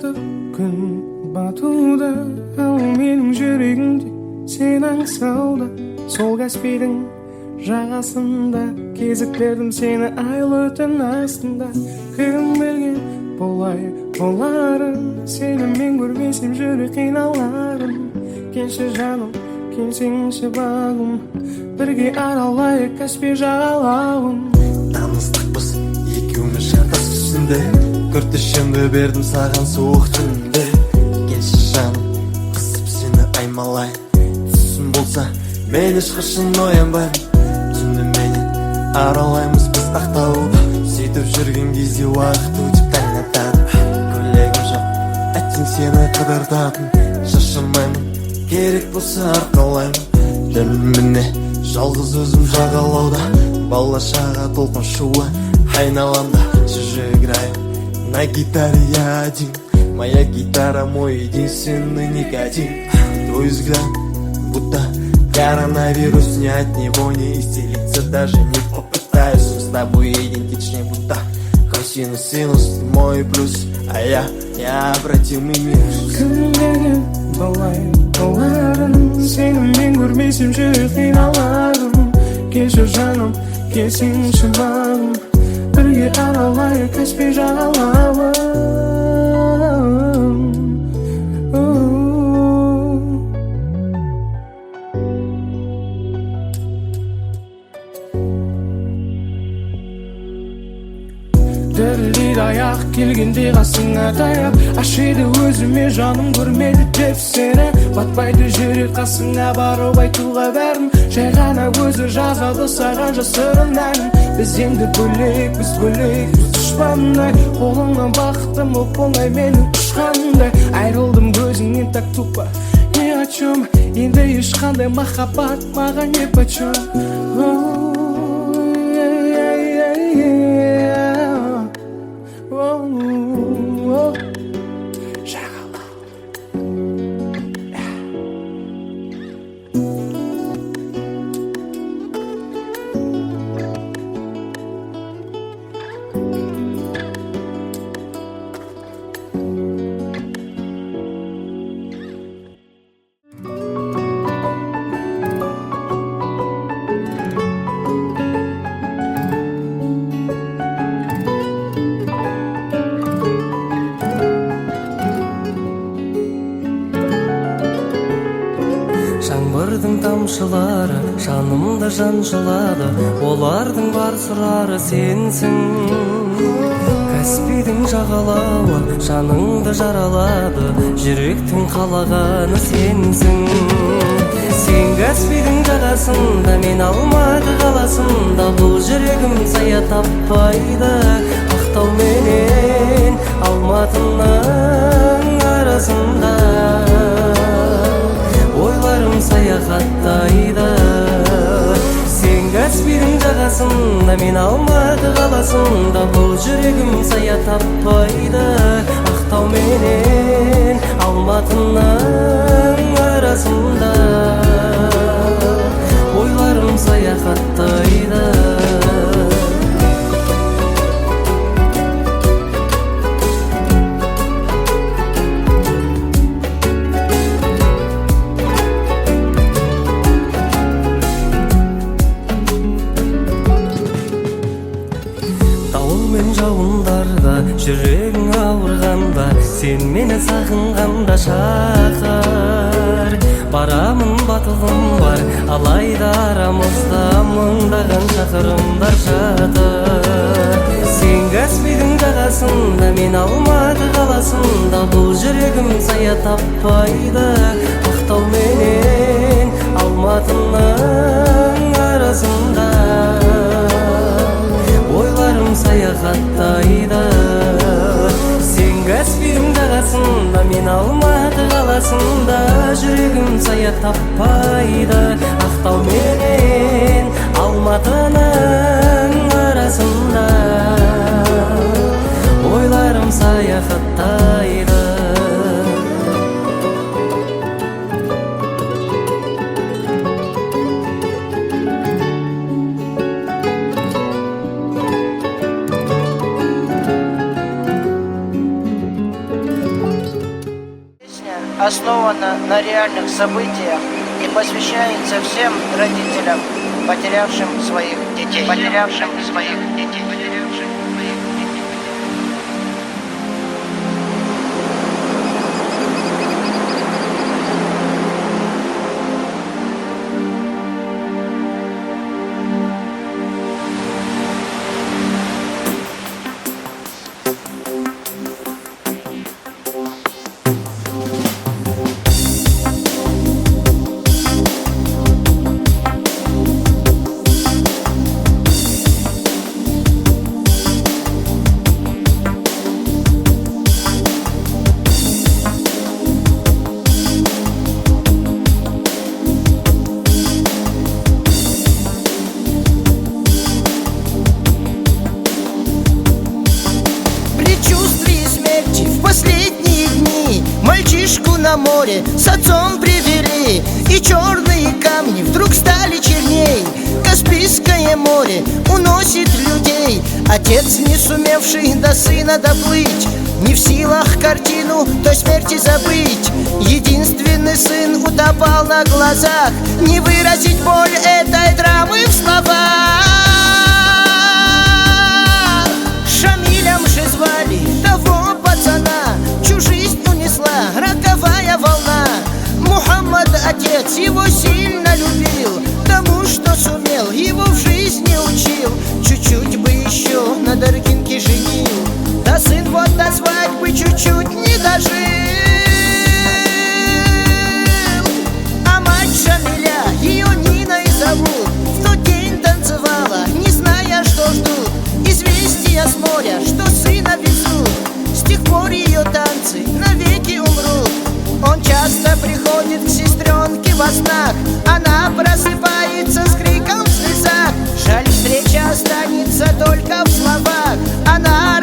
артық күн батуда, ал менің жүрегімде сен аңсауда. Сол Каспийдің жағасында кезіп бердім сені айлы түн астында. Кім білген болай боларын, сені мен көрмесем жүрек қиналарын. Келші жаным, келсеңші бағым, бірге аралайық Каспий жағалауын. Таныстықпыз екеуміз жартас түсінде, күртішімді бердім саған суық түнде. Келші жаным, қысып сені аймалайын, түсім болса мен ешқашан оянбаймын. Түнде менен аралаймыз біз ақтауды, сөйтіп жүрген кезде уақыт өтіп таң атады. Көйлегім жоқ, әттең сені қыдыртатын, шашылмаймын, керек болса арқалаймын. Міне жалғыз өзім жағалауда, бала-шаға толқын шуы айналамда. Чужой играю на гитаре я один, моя гитара мой единственный никотин. Твой взгляд будто коронавирус, ни от него не исцелиться, даже не попытаюсь. С тобой идентичнее будто косинус, синус, ты мой плюс, а я обратимый минус. Кім деген болай боларын, сені мен көрмесем жүрек қиналарын. Келші жаным, келсеңші бағым, бірге аралайық Каспий жағалауын. Дірілдейді аяқ келгенде қасыңа таяп, ашиды өзіме жаным көрмеді деп сені. Батпайды жүрек қасыңа барып айтуға бәрін, жай ғана өзі жазады саған жасырын әнін. Біз енді бөлек, біз бөлек, біз дұшпандай, қолыңнан бақытым оп-оңай менің ұшқандай. Айрылдым көзіңнен так тупо, ни о чем, енді ешқандай махаббат маған не почем. Жаңбырдың тамшылары жанымда жаншылады, олардың бар сұрары сенсің. Каспийдің жағалауы жаныңды жаралады, жүректің қалағаны сенсің. Сен Каспийдің жағасында, мен Алматы қаласында, бұл жүрегім сая таппайды. Ақтау менен Алматының арасында ойларым саяхаттайды. Сен Каспийдің жағасында, мен Алматы қаласында, бұл жүрегім сая таппайды. Ақтау менен Алматының арасында ойларым саяхаттайды. Жүрегің ауырғанда, сен мені сағынғанда шақыр. Барамын батылым бар, алайда арамызда мыңдаған шақырымдар жатыр. Сен Каспийдің жағасында, мен Алматы қаласында, бұл жүрегім сая таппайды. Ақтау менен Алматының арасында ойларым саяхаттайды. Сен Каспийдің жағасында, мен Алматы қаласында, жүрегім сая таппайды. Ақтау менен Алматының арасында ойларым саяхаттайды. основана на реальных событиях и посвящается всем родителям, потерявшим своих детей. Последние дни мальчишку на море с отцом привели, и черные камни вдруг стали черней. Каспийское море уносит людей. Отец, не сумевший до сына доплыть, не в силах картину той смерти забыть. Единственный сын утопал на глазах, не выразить боль этой драмы в словах. Шамилем же звали того пацана, чью жизнь унесла роковая волна. Мухаммад, отец, его сильно любил, тому, что сумел, его в жизни учил. Чуть-чуть бы еще на Даргинке женил, да сын вот до свадьбы чуть-чуть не дожил. А мать Шамиля, ее Ниной зовут, в тот день танцевала, не зная, что ждут. Известия с моря, что сына везут, с тех пор ее танцы навеки умрут. Он часто приходит к сестренке во снах, она просыпается с криком в слезах. Жаль, встреча останется только в словах. Она